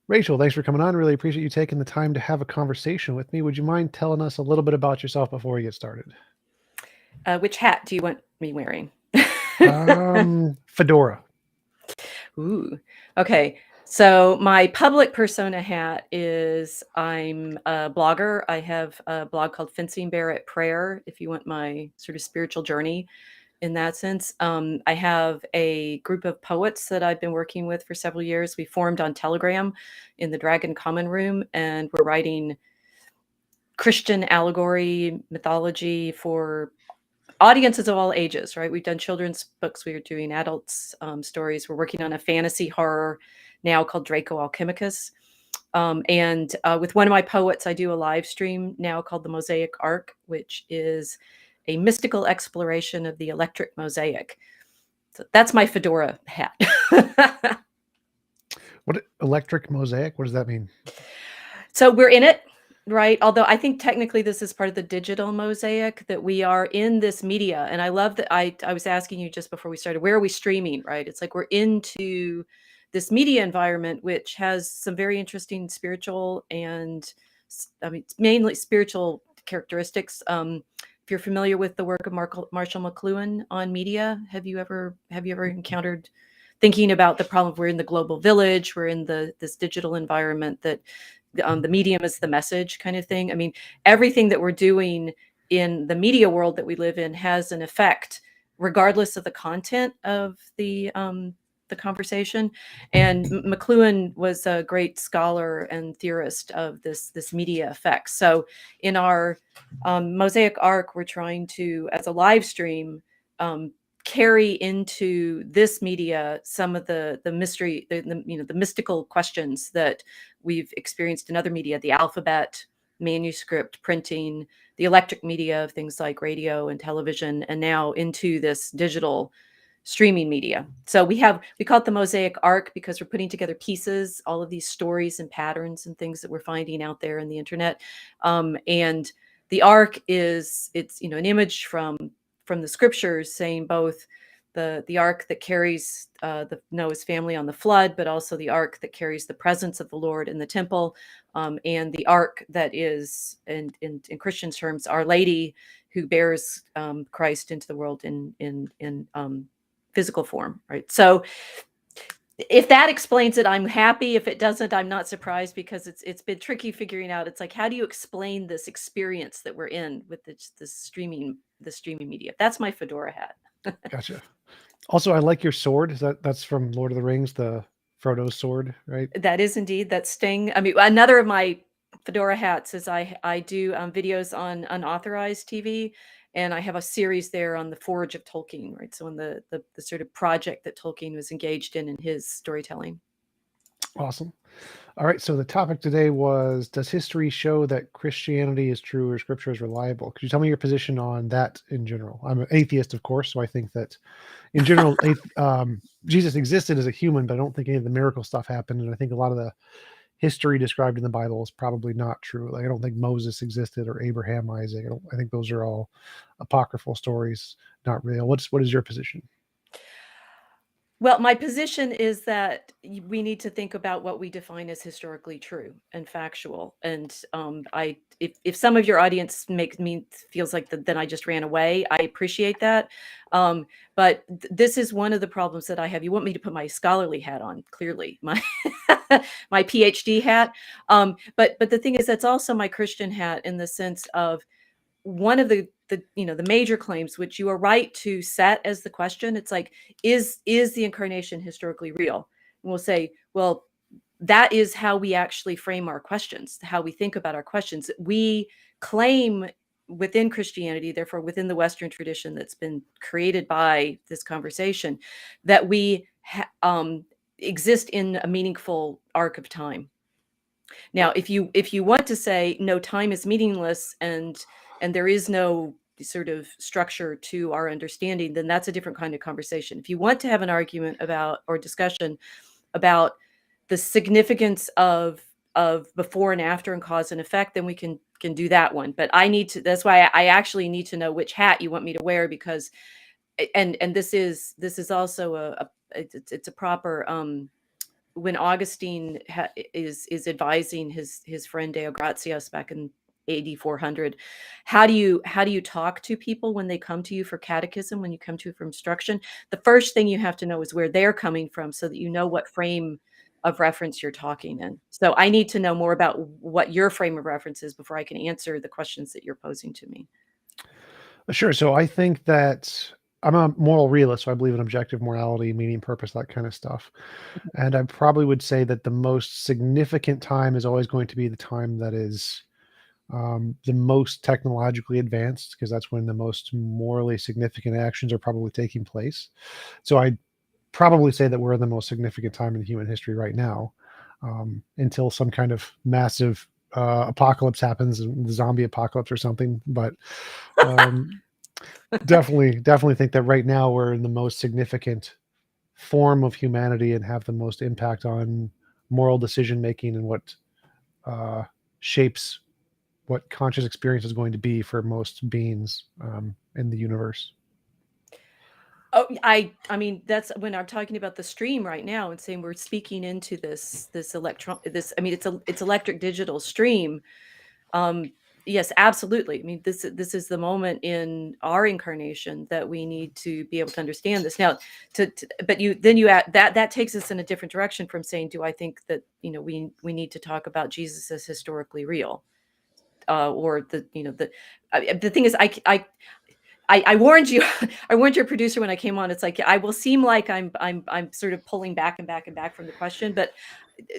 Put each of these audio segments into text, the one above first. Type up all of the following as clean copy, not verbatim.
Rachel, thanks for coming on. Really appreciate you taking the time to have a conversation with me. Would you mind telling us a little bit about yourself before we get started? Which hat do you want me wearing? Fedora. Ooh, okay. So my public persona hat is I'm a blogger. I have a blog called Fencing Bear at Prayer, if you want my sort of spiritual journey in that sense. I have a group of poets that I've been working with for several years. We formed on Telegram in the Dragon Common Room, and we're writing Christian allegory mythology for audiences of all ages, right? We've done children's books. We are doing adults stories. We're working on a fantasy horror now called Draco Alchemicus. And with one of my poets, I do a live stream now called The Mosaic Arc, which is a mystical exploration of the electric mosaic. So that's my fedora hat. What electric mosaic? What does that mean? So we're in it, right? Although I think technically this is part of the digital mosaic, that we are in this media. And I love that I was asking you just before we started, where are we streaming, right? It's like we're into this media environment, which has some very interesting spiritual and mainly spiritual characteristics. If you're familiar with the work of Marshall McLuhan on media, have you ever encountered thinking about the problem? We're in the global village, we're in this digital environment that the medium is the message kind of thing. I mean, everything that we're doing in the media world that we live in has an effect, regardless of the content of the conversation. And McLuhan was a great scholar and theorist of this media effect. So in our Mosaic Arc, we're trying to, as a live stream, carry into this media some of the mystery, the mystical questions that we've experienced in other media, the alphabet, manuscript, printing, the electric media of things like radio and television, and now into this digital streaming media. So we call it the Mosaic Arc because we're putting together pieces, all of these stories and patterns and things that we're finding out there in the internet. And the arc it's an image from the scriptures saying both the ark that carries the Noah's family on the flood, but also the ark that carries the presence of the Lord in the temple, and the ark that is, in Christian terms, Our Lady, who bears Christ into the world in physical form, right? So if that explains it, I'm happy. If it doesn't, I'm not surprised, because it's been tricky figuring out. It's like, how do you explain this experience that we're in with the streaming media? That's my fedora hat. Gotcha. Also, I like your sword. That's from Lord of the Rings, the Frodo's sword, right? That is indeed that Sting. I mean, another of my fedora hats is I do videos on unauthorized TV, and I have a series there on the Forge of Tolkien, right? So on the sort of project that Tolkien was engaged in his storytelling. Awesome. All right. So the topic today was, does history show that Christianity is true or scripture is reliable? Could you tell me your position on that in general? I'm an atheist, of course, so I think that in general, Jesus existed as a human, but I don't think any of the miracle stuff happened. And I think a lot of the history described in the Bible is probably not true. Like, I don't think Moses existed or Abraham, Isaac. I think those are all apocryphal stories, not real. What is your position? Well, my position is that we need to think about what we define as historically true and factual. And if some of your audience feels like then I just ran away, I appreciate that. But this is one of the problems that I have. You want me to put my scholarly hat on? Clearly, my my PhD hat. But the thing is, that's also my Christian hat, in the sense of one of the major claims, which you are right to set as the question. It's like, is the incarnation historically real? And we'll say, well, that is how we actually frame our questions, how we think about our questions. We claim within Christianity, therefore within the Western tradition that's been created by this conversation, that we exist in a meaningful arc of time. Now, if you want to say no, time is meaningless, and there is no sort of structure to our understanding, then that's a different kind of conversation. If you want to have an argument about, or discussion about, the significance of of before and after and cause and effect, then we can do that one. But I need to. That's why I actually need to know which hat you want me to wear, because and this is also it's a proper when Augustine is advising his friend Deo Gratias back in AD 400, how do you talk to people when they come to you for catechism, when you come to for instruction? The first thing you have to know is where they're coming from, so that you know what frame of reference you're talking in. So I need to know more about what your frame of reference is before I can answer the questions that you're posing to me. Sure. So I think that I'm a moral realist, so I believe in objective morality, meaning, purpose, that kind of stuff. And I probably would say that the most significant time is always going to be the time that is the most technologically advanced, because that's when the most morally significant actions are probably taking place. So I'd probably say that we're in the most significant time in human history right now, until some kind of massive apocalypse happens, the zombie apocalypse or something. But um, definitely think that right now we're in the most significant form of humanity and have the most impact on moral decision making and what uh, shapes what conscious experience is going to be for most beings in the universe. Oh, I mean, that's when I'm talking about the stream right now and saying we're speaking into this electron this I mean, it's electric digital stream. Um, yes, absolutely. I mean, this is the moment in our incarnation that we need to be able to understand this. Now, but you add that takes us in a different direction from saying, do I think that, we need to talk about Jesus as historically real? Or the thing is, I warned you. I warned your producer when I came on. It's like I will seem like I'm sort of pulling back and back and back from the question, but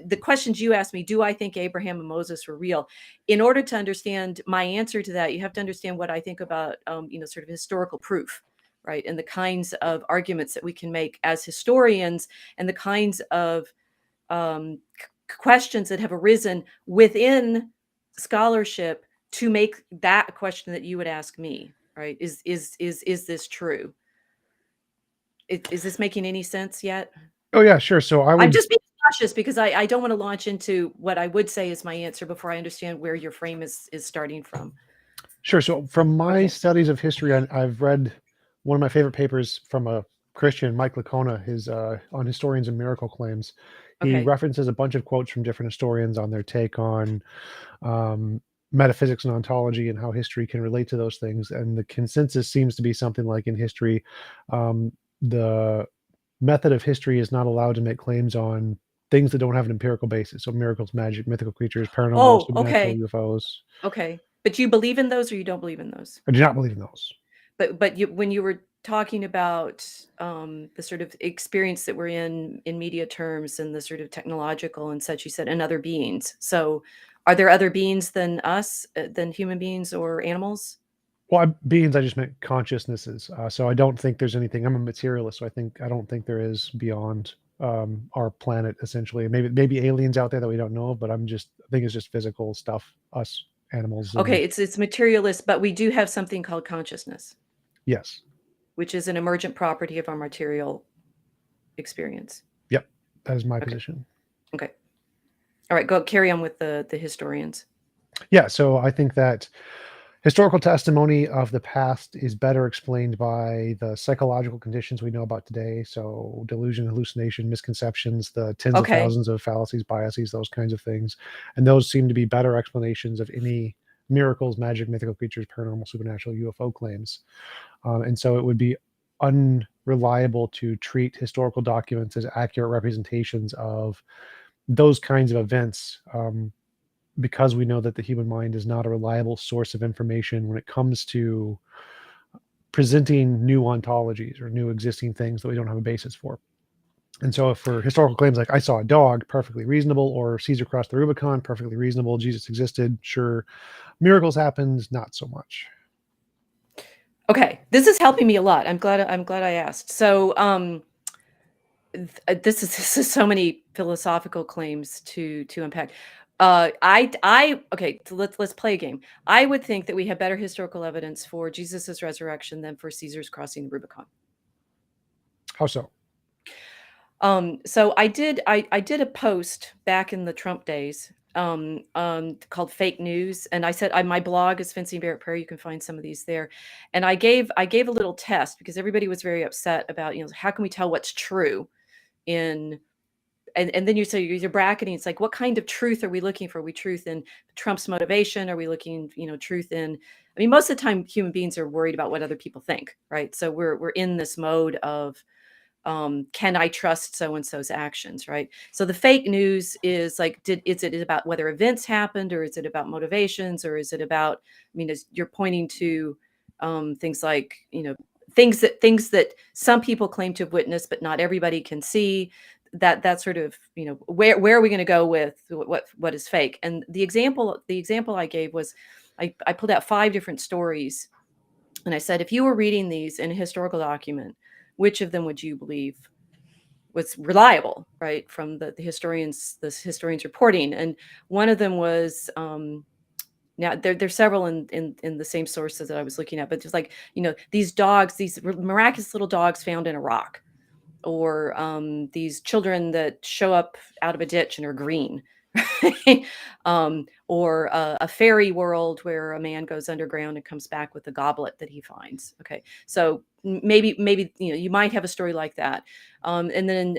the questions you asked me, do I think Abraham and Moses were real? In order to understand my answer to that, you have to understand what I think about sort of historical proof, right? And the kinds of arguments that we can make as historians, and the kinds of questions that have arisen within scholarship to make that a question that you would ask me, right? Is this true? Is this making any sense yet? Oh yeah, sure. So I I'm would just being cautious because I don't want to launch into what I would say is my answer before I understand where your frame is starting from. Sure. So from Go my ahead. studies of history, I've read one of my favorite papers from a Christian, Mike Lacona, his on historians and miracle claims. He Okay. references a bunch of quotes from different historians on their take on um, metaphysics and ontology and how history can relate to those things. And the consensus seems to be something like, in history, the method of history is not allowed to make claims on things that don't have an empirical basis. So miracles, magic, mythical creatures, paranormal, Oh, supernatural, okay. UFOs. Okay. But you believe in those or you don't believe in those? I do not believe in those. But when you were talking about the sort of experience that we're in media terms and the sort of technological and such, you said, and other beings. So are there other beings than us, than human beings or animals? Well, beings, I just meant consciousnesses. So I don't think there's anything. I'm a materialist, so I don't think there is beyond our planet. Essentially, maybe aliens out there that we don't know of, but I think it's just physical stuff. Us animals, and Okay, it's materialist, but we do have something called consciousness, yes, which is an emergent property of our material experience. yep, that is my Okay. position. Okay. All right, go carry on with the historians. Yeah, so I think that historical testimony of the past is better explained by the psychological conditions we know about today. So delusion, hallucination, misconceptions, the tens of Okay. thousands of fallacies, biases, those kinds of things. And those seem to be better explanations of any miracles, magic, mythical creatures, paranormal, supernatural, UFO claims. And so it would be unreliable to treat historical documents as accurate representations of those kinds of events. Because we know that the human mind is not a reliable source of information when it comes to presenting new ontologies or new existing things that we don't have a basis for. And so, if for historical claims like I saw a dog, perfectly reasonable, or Caesar crossed the Rubicon, perfectly reasonable, Jesus existed, sure, miracles happened, not so much. Okay, this is helping me a lot. I'm glad I asked. So, this is so many philosophical claims to unpack. I okay. So let's play a game. I would think that we have better historical evidence for Jesus's resurrection than for Caesar's crossing the Rubicon. How so? So I did a post back in the Trump days called Fake News. And I said, my blog is Fencing Barrett Prayer. You can find some of these there. And I gave a little test because everybody was very upset about, how can we tell what's true in, and then you're bracketing. It's like, what kind of truth are we looking for? Are we truth in Trump's motivation? Are we looking, truth in, I mean, most of the time human beings are worried about what other people think, right? So we're in this mode of, can I trust so-and-so's actions, right? So the fake news is like, is it about whether events happened, or is it about motivations, or is it about, I mean, as you're pointing to things like, things that some people claim to have witnessed, but not everybody can see. That sort of, where are we going to go with what is fake? And the example I gave was, I pulled out 5 different stories, and I said, if you were reading these in a historical document, which of them would you believe was reliable, right, from the historians reporting? And one of them was, now there's several in the same sources that I was looking at, but just like, these dogs, these miraculous little dogs found in a rock, or these children that show up out of a ditch and are green. Or a fairy world where a man goes underground and comes back with a goblet that he finds. Okay, so maybe you might have a story like that, and then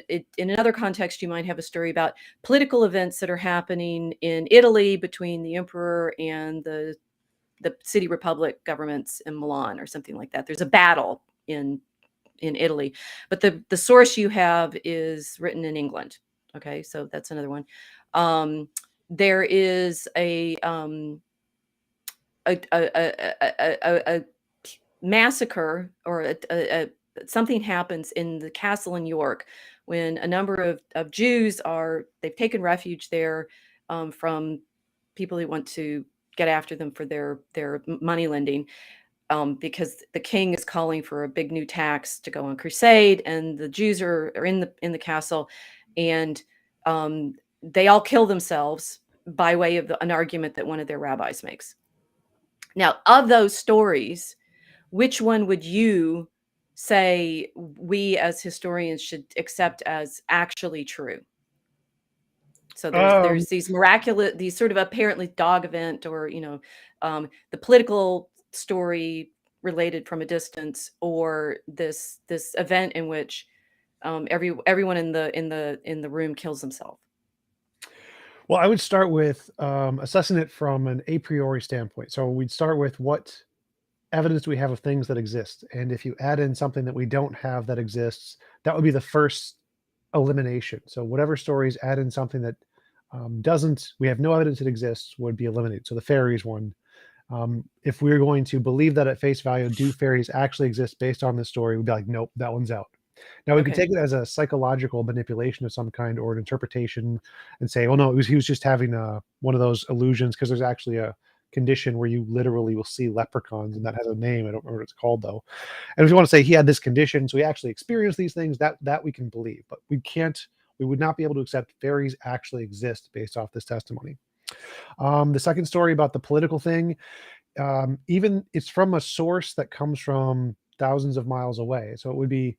in another context you might have a story about political events that are happening in Italy between the emperor and the city republic governments in Milan, or something like that. There's a battle in Italy, but the source you have is written in England. Okay, so that's another one. There is a massacre, or something happens in the castle in York when a number of Jews they've taken refuge there from people who want to get after them for their money lending. Because the king is calling for a big new tax to go on crusade, and the Jews are in the castle, and they all kill themselves by way of an argument that one of their rabbis makes. Now, of those stories, which one would you say we as historians should accept as actually true? So there's these miraculous, these sort of apparently dog event, or the political story related from a distance, or this event in which everyone in the room kills himself. Well, I would start with assessing it from an a priori standpoint. So we'd start with what evidence do we have of things that exist, and if you add in something that we don't have that exists, that would be the first elimination. So whatever stories add in something that we have no evidence it exists, would be eliminated. So the fairies one, if we're going to believe that at face value, do fairies actually exist based on this story, we'd be like, nope, that one's out. Now we could take it as a psychological manipulation of some kind, or an interpretation, and say, oh no, he was just having one of those illusions, because there's actually a condition where you literally will see leprechauns, and that has a name. I don't remember what it's called though. And if you want to say he had this condition, so he actually experienced these things, that we can believe, but we would not be able to accept fairies actually exist based off this testimony. The second story about the political thing, even it's from a source that comes from thousands of miles away, so it would be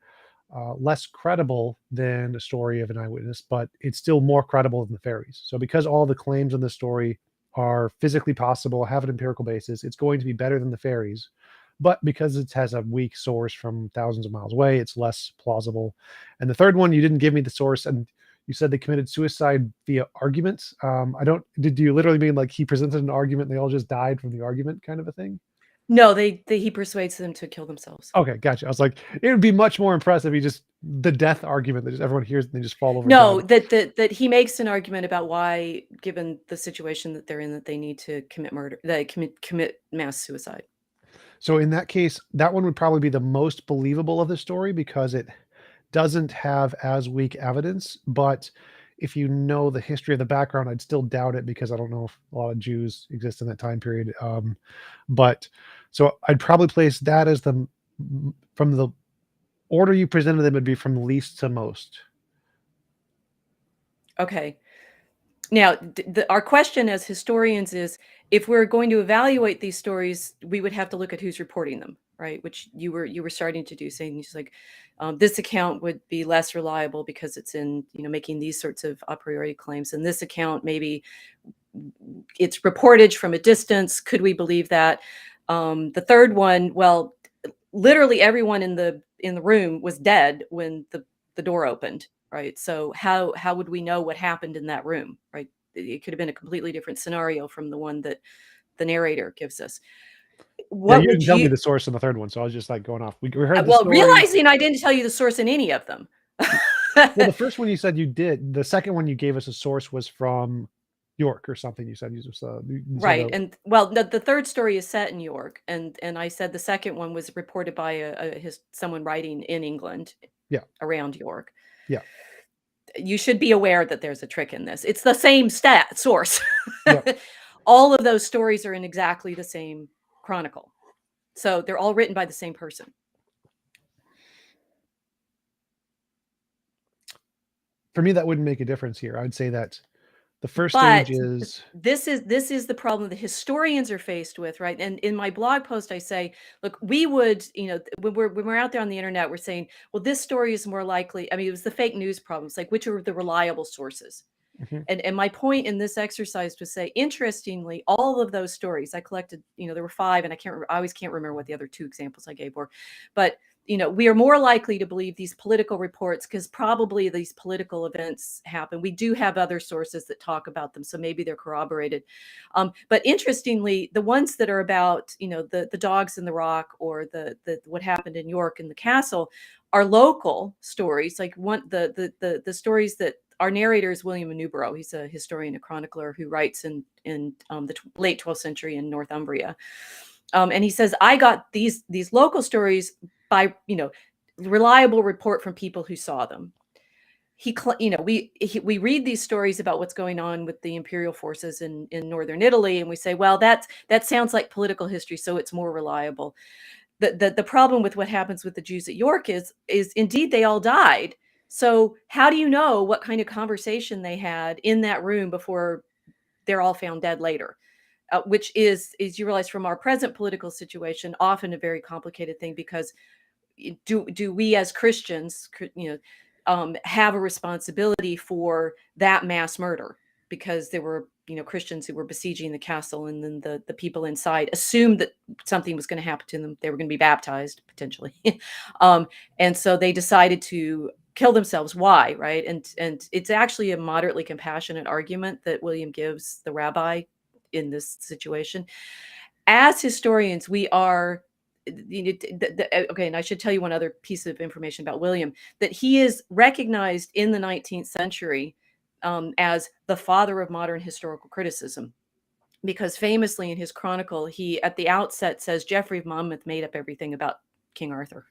less credible than a story of an eyewitness, but it's still more credible than the fairies. So because all the claims in the story are physically possible, have an empirical basis, it's going to be better than the fairies. But because it has a weak source from thousands of miles away, it's less plausible. And the third one, you didn't give me the source, and you said they committed suicide via arguments. Did you literally mean like he presented an argument and they all just died from the argument, kind of a thing? No, he persuades them to kill themselves. Okay, gotcha. I was like, it would be much more impressive if he just the death argument that just everyone hears and they just fall over. No, that he makes an argument about why, given the situation that they're in, that they need to commit murder, they commit mass suicide. So in that case, that one would probably be the most believable of the story, because it doesn't have as weak evidence. But if you know the history of the background, I'd still doubt it, because I don't know if a lot of Jews exist in that time period. But so I'd probably place that as from the order you presented them, would be from least to most. Okay. Now, our question as historians is, if we're going to evaluate these stories, we would have to look at who's reporting them, right? Which you were starting to do, saying just like this account would be less reliable because it's in, making these sorts of a priori claims, and this account maybe it's reportage from a distance. Could we believe that? The third one, well, literally everyone in the room was dead when the door opened, right? So how would we know what happened in that room, right? It could have been a completely different scenario from the one that the narrator gives us. Yeah, What you would didn't tell me you the source on the third one, so I was just like going off. We heard the well, story. realizing I didn't tell you the source in any of them. Well, the first one you said you did. The second one you gave us a source was from York or something. You said you just you said Right, and well, the third story is set in York, and I said the second one was reported by someone writing in England yeah, around York. yeah, You should be aware that there's a trick in this. It's the same source. yep. All of those stories are in exactly the same chronicle. So they're all written by the same person. For me, that wouldn't make a difference here. I would say that the first But stage is this is the problem the historians are faced with, right? And in my blog post, I say, look, we would, when we're out there on the internet, we're saying, well, this story is more likely. I mean, it was the fake news problems, like which are the reliable sources. mhm. And my point in this exercise was say, interestingly, all of those stories I collected, there were 5, and I always can't remember what the other 2 examples I gave were, but we are more likely to believe these political reports because probably these political events happen. We do have other sources that talk about them, so maybe they're corroborated. But interestingly, the ones that are about, the dogs in the rock or the what happened in York in the castle are local stories. Like the stories that our narrator is William Newborough. He's a historian, a chronicler who writes in the late 12th century in Northumbria. And he says, I got these local stories by, reliable report from people who saw them. We read these stories about what's going on with the imperial forces in northern Italy, and we say, well, that sounds like political history, so it's more reliable. The problem with what happens with the Jews at York is indeed they all died. So how do you know what kind of conversation they had in that room before they're all found dead later? Which is you realize from our present political situation, often a very complicated thing, because do we as Christians, have a responsibility for that mass murder? Because there were, Christians who were besieging the castle, and then the people inside assumed that something was going to happen to them. They were going to be baptized potentially, and so they decided to kill themselves. Why, right? And it's actually a moderately compassionate argument that William gives the rabbi in this situation. As historians, we are okay, and I should tell you one other piece of information about William, that he is recognized in the 19th century as the father of modern historical criticism, because famously in his chronicle, he at the outset says Geoffrey of Monmouth made up everything about King Arthur.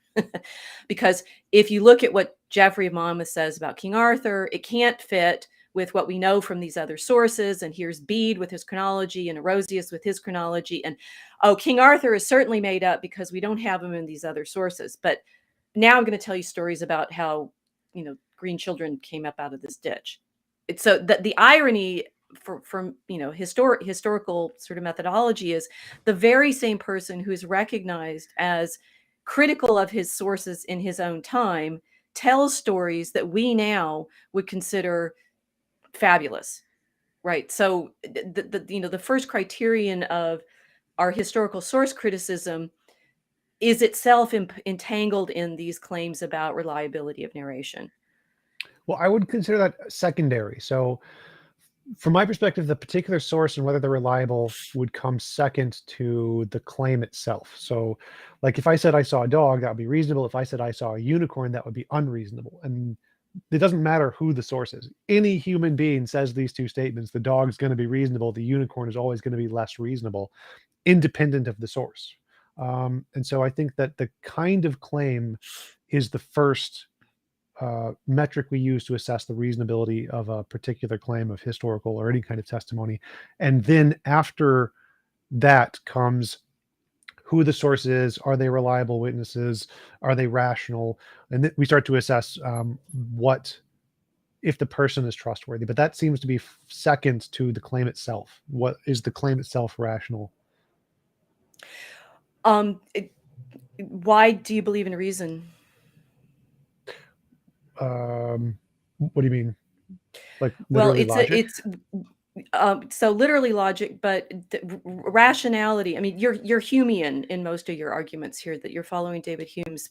Because if you look at what Geoffrey of Monmouth says about King Arthur, it can't fit with what we know from these other sources. And here's Bede with his chronology and Erosius with his chronology. And King Arthur is certainly made up because we don't have him in these other sources. But now I'm going to tell you stories about how, green children came up out of this ditch. So the irony from historical sort of methodology is the very same person who's recognized as critical of his sources in his own time tells stories that we now would consider fabulous, right? So the first criterion of our historical source criticism is itself entangled in these claims about reliability of narration. Well, I would consider that secondary. So from my perspective, the particular source and whether they're reliable would come second to the claim itself. So like if I said I saw a dog, that would be reasonable. If I said I saw a unicorn, that would be unreasonable. And it doesn't matter who the source is. Any human being says these 2 statements, the dog's going to be reasonable, the unicorn is always going to be less reasonable, independent of the source. And so I think that the kind of claim is the first metric we use to assess the reasonability of a particular claim of historical or any kind of testimony. And then after that comes who the source is, are they reliable witnesses, are they rational, and then we start to assess what if the person is trustworthy. But that seems to be second to the claim itself. What is the claim itself rational? Um, Why do you believe in reason? What do you mean? Like Well, literally logic? so literally logic, but rationality. I mean, you're Humean in most of your arguments here. That you're following David Hume's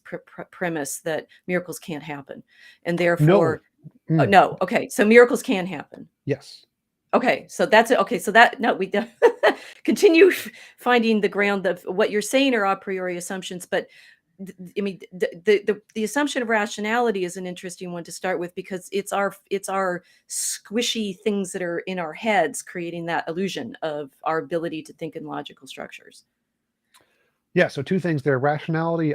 premise that miracles can't happen, and No. therefore, Mm, no. Okay, so miracles can happen. yes. Okay, so that's it. Okay, so that no, we continue finding the ground of what you're saying are a priori assumptions, but I mean, the assumption of rationality is an interesting one to start with because it's our squishy things that are in our heads creating that illusion of our ability to think in logical structures. Yeah. So two things there. Rationality.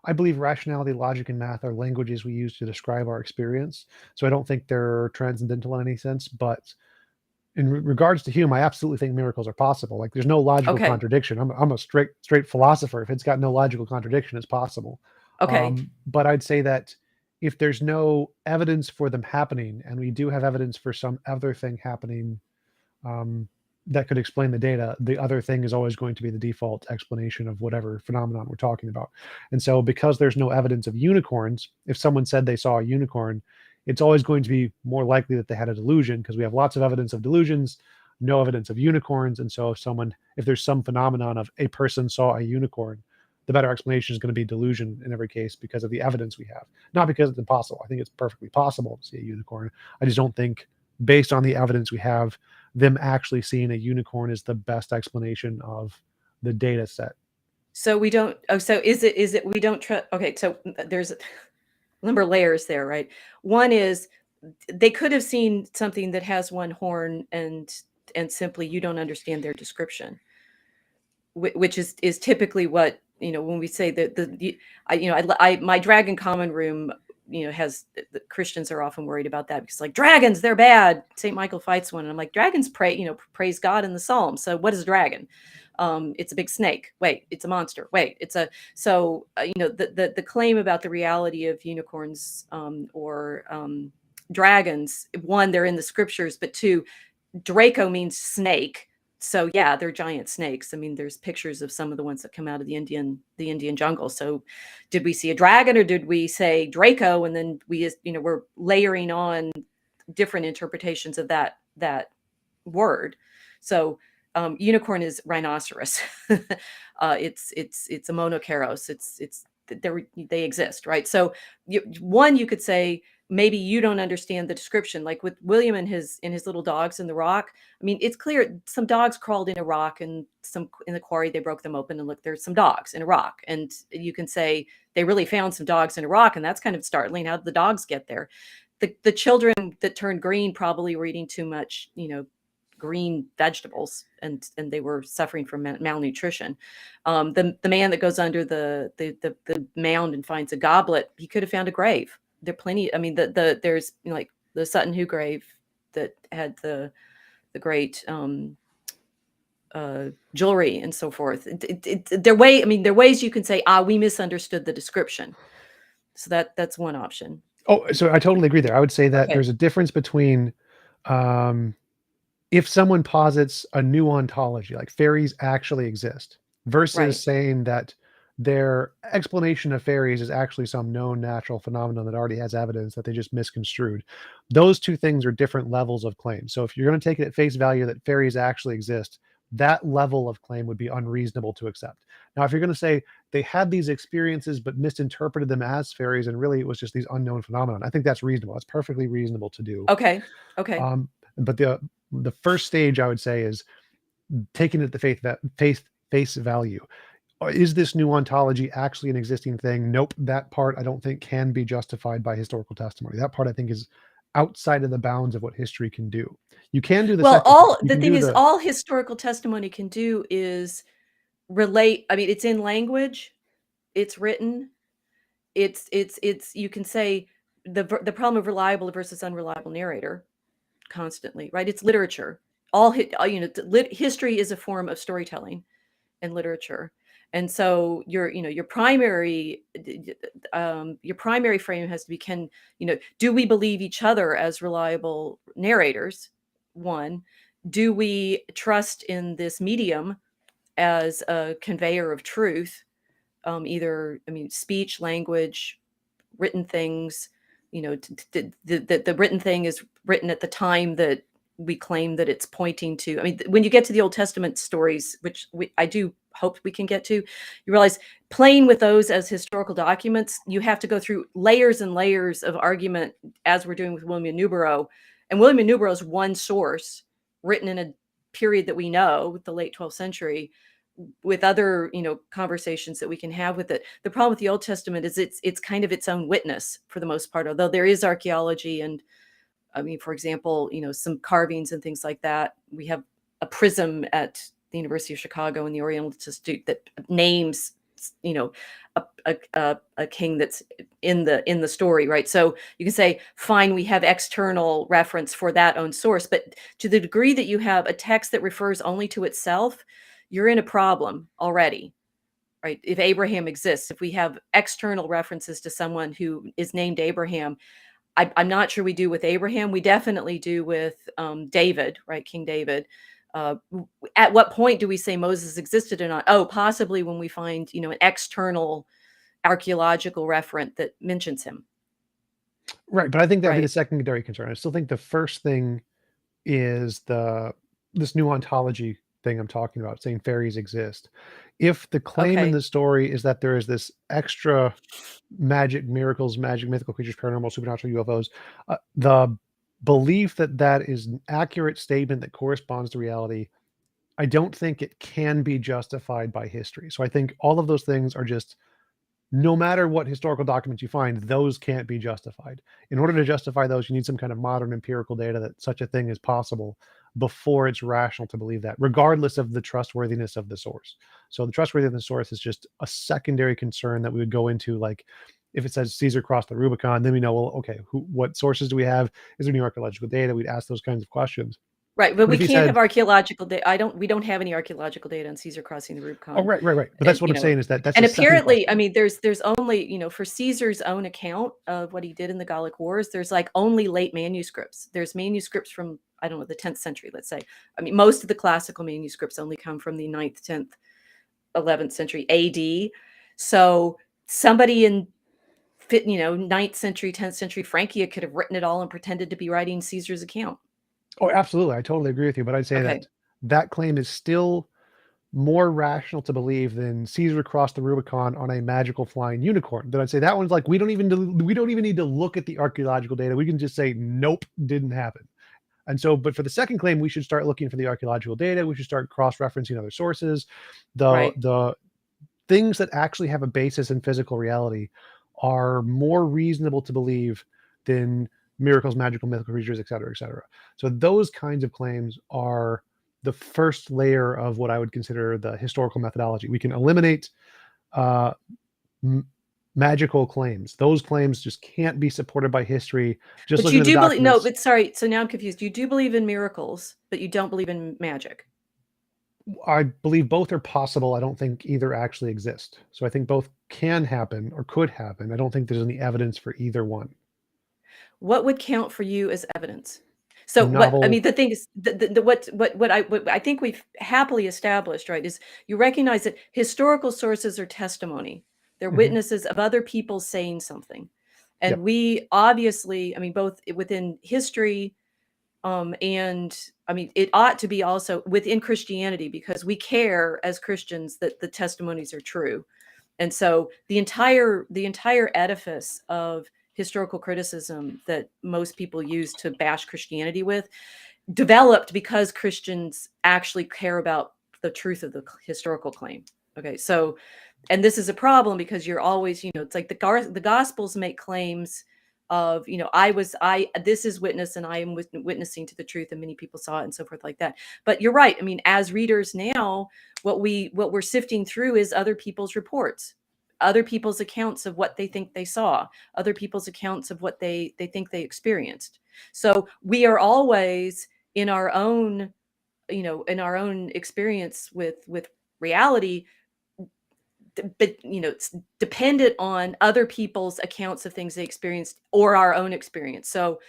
I believe rationality, logic, and math are languages we use to describe our experience. So I don't think they're transcendental in any sense. But in regards to Hume, I absolutely think miracles are possible. Like there's no logical Okay, contradiction. I'm a straight philosopher. If it's got no logical contradiction, it's possible. okay. But I'd say that if there's no evidence for them happening, and we do have evidence for some other thing happening, um, that could explain the data, the other thing is always going to be the default explanation of whatever phenomenon we're talking about. And so, because there's no evidence of unicorns, if someone said they saw a unicorn, it's always going to be more likely that they had a delusion because we have lots of evidence of delusions, no evidence of unicorns. And so, if there's some phenomenon of a person saw a unicorn, the better explanation is going to be delusion in every case because of the evidence we have, not because it's impossible. I think it's perfectly possible to see a unicorn. I just don't think, based on the evidence we have, them actually seeing a unicorn is the best explanation of the data set. So we don't. Oh, so is it we don't trust? Okay, so there's a number of layers there, right? One is they could have seen something that has one horn and simply you don't understand their description, which is typically what when we say that my dragon common room has the Christians are often worried about that because like dragons they're bad. St. Michael fights one and I'm like dragons praise God in the Psalms. So what is a dragon? It's a big snake. Wait, it's a monster. Wait, it's a so the claim about the reality of unicorns or dragons. One, they're in the scriptures, but two, Draco means snake. So yeah, they're giant snakes. I mean, there's pictures of some of the ones that come out of the Indian jungle. So did we see a dragon or did we say Draco? And then we're layering on different interpretations of that word. So unicorn is rhinoceros. It's a monoceros. It's they exist, right? So you could say maybe you don't understand the description, like with William and his little dogs in the rock. I mean, it's clear some dogs crawled in a rock and some in the quarry they broke them open and look, there's some dogs in a rock, and you can say they really found some dogs in a rock, and that's kind of startling. How did the dogs get there? The children that turned green probably were eating too much, green vegetables, and they were suffering from malnutrition. The man that goes under the mound and finds a goblet, he could have found a grave. There are plenty. I mean, there's like the Sutton Hoo grave that had the great jewelry and so forth. There are ways you can say, we misunderstood the description. So that's one option. Oh, so I totally agree there. I would say that Okay. there's a difference between, um, if someone posits a new ontology, like fairies actually exist, versus Right. saying that their explanation of fairies is actually some known natural phenomenon that already has evidence that they just misconstrued. Those two things are different levels of claim. So if you're going to take it at face value that fairies actually exist, that level of claim would be unreasonable to accept. Now, if you're going to say they had these experiences but misinterpreted them as fairies and really it was just these unknown phenomenon, I think that's reasonable. It's perfectly reasonable to do. Okay. Okay. But the first stage I would say is taking it at the face value. Is this new ontology actually an existing thing? Nope. That part I don't think can be justified by historical testimony. That part I think is outside of the bounds of what history can do. You can do the Well, second part. all You the can thing do is, the all historical testimony can do is relate. I mean, it's in language, it's written, it's you can say the problem of reliable versus unreliable narrator constantly, right? It's literature. History is a form of storytelling and literature. And so your primary frame has to be, do we believe each other as reliable narrators? One, do we trust in this medium as a conveyor of truth? either, speech, language, written things, the written thing is written at the time that we claim that it's pointing to. When you get to the Old Testament stories, which I do hope we can get to, you realize playing with those as historical documents, you have to go through layers and layers of argument, as we're doing with William Newborough. And William Newborough is one source written in a period that we know, the late 12th century, with other conversations that we can have with it. The problem with the Old Testament is it's kind of its own witness for the most part, although there is archaeology and for example, some carvings and things like that. We have a prism at the University of Chicago in the Oriental Institute that names a king that's in the story, right? So you can say, fine, we have external reference for that own source, but to the degree that you have a text that refers only to itself, you're in a problem already, right? If Abraham exists, if we have external references to someone who is named Abraham, I'm not sure we do with Abraham. We definitely do with David, right? King David. At what point do we say Moses existed or not? Oh, possibly when we find, an external archaeological reference that mentions him. Right, but I think that'd be the Right. secondary concern. I still think the first thing is this new ontology thing I'm talking about, saying fairies exist. If the claim in Okay. the story is that there is this extra magic, miracles, magic, mythical creatures, paranormal, supernatural, UFOs, the belief that that is an accurate statement that corresponds to reality, I don't think it can be justified by history. So I think all of those things are just, no matter what historical documents you find, those can't be justified. In order to justify those, you need some kind of modern empirical data that such a thing is possible before it's rational to believe that, regardless of the trustworthiness of the source. So the trustworthiness of the source is just a secondary concern that we would go into. Like, if it says Caesar crossed the Rubicon, then we know, well, okay, what sources do we have? Is there any archaeological data? We'd ask those kinds of questions. Right, but But we if he can't said, have archaeological data. We don't have any archaeological data on Caesar crossing the oh, Rubicon. right. But that's what I'm saying, is that that's And a second apparently, question. there's only, for Caesar's own account of what he did in the Gallic Wars, there's like only late manuscripts. There's manuscripts from, I don't know, the 10th century, let's say. Most of the classical manuscripts only come from the 9th, 10th, 11th century AD. So somebody in 9th century, 10th century Francia could have written it all and pretended to be writing Caesar's account. Oh, absolutely. I totally agree with you. But I'd say Okay. that that claim is still more rational to believe than Caesar crossed the Rubicon on a magical flying unicorn. Then I'd say that one's like, we don't even need to look at the archaeological data. We can just say, nope, didn't happen. And so, but for the second claim, we should start looking for the archaeological data. We should start cross-referencing other sources. Right. The things that actually have a basis in physical reality are more reasonable to believe than miracles, magical, mythical creatures, et cetera, et cetera. So those kinds of claims are the first layer of what I would consider the historical methodology. We can eliminate uh, magical claims. Those claims just can't be supported by history. Just But looking you at the do believe, no, documents. but sorry, so now I'm confused. You do believe in miracles, but you don't believe in magic. I believe both are possible. I don't think either actually exist. So I think both can happen or could happen. I don't think there's any evidence for either one. What would count for you as evidence? So Novel. the thing is, what I think we've happily established, right, is you recognize that historical sources are testimony. They're Mhm. witnesses of other people saying something. And Yep. we obviously, both within history, and it ought to be also within Christianity, because we care as Christians that the testimonies are true. And so the entire edifice of historical criticism that most people use to bash Christianity with developed because Christians actually care about the truth of the historical claim. Okay, so, and this is a problem because you're always, it's like the Gospels make claims of, this is witness and I am witnessing to the truth and many people saw it and so forth like that. But you're right. As readers now, what we're sifting through is other people's reports, other people's accounts of what they think they saw, other people's accounts of what they think they experienced. So we are always in our own, experience with reality, but it's dependent on other people's accounts of things they experienced or our own experience. So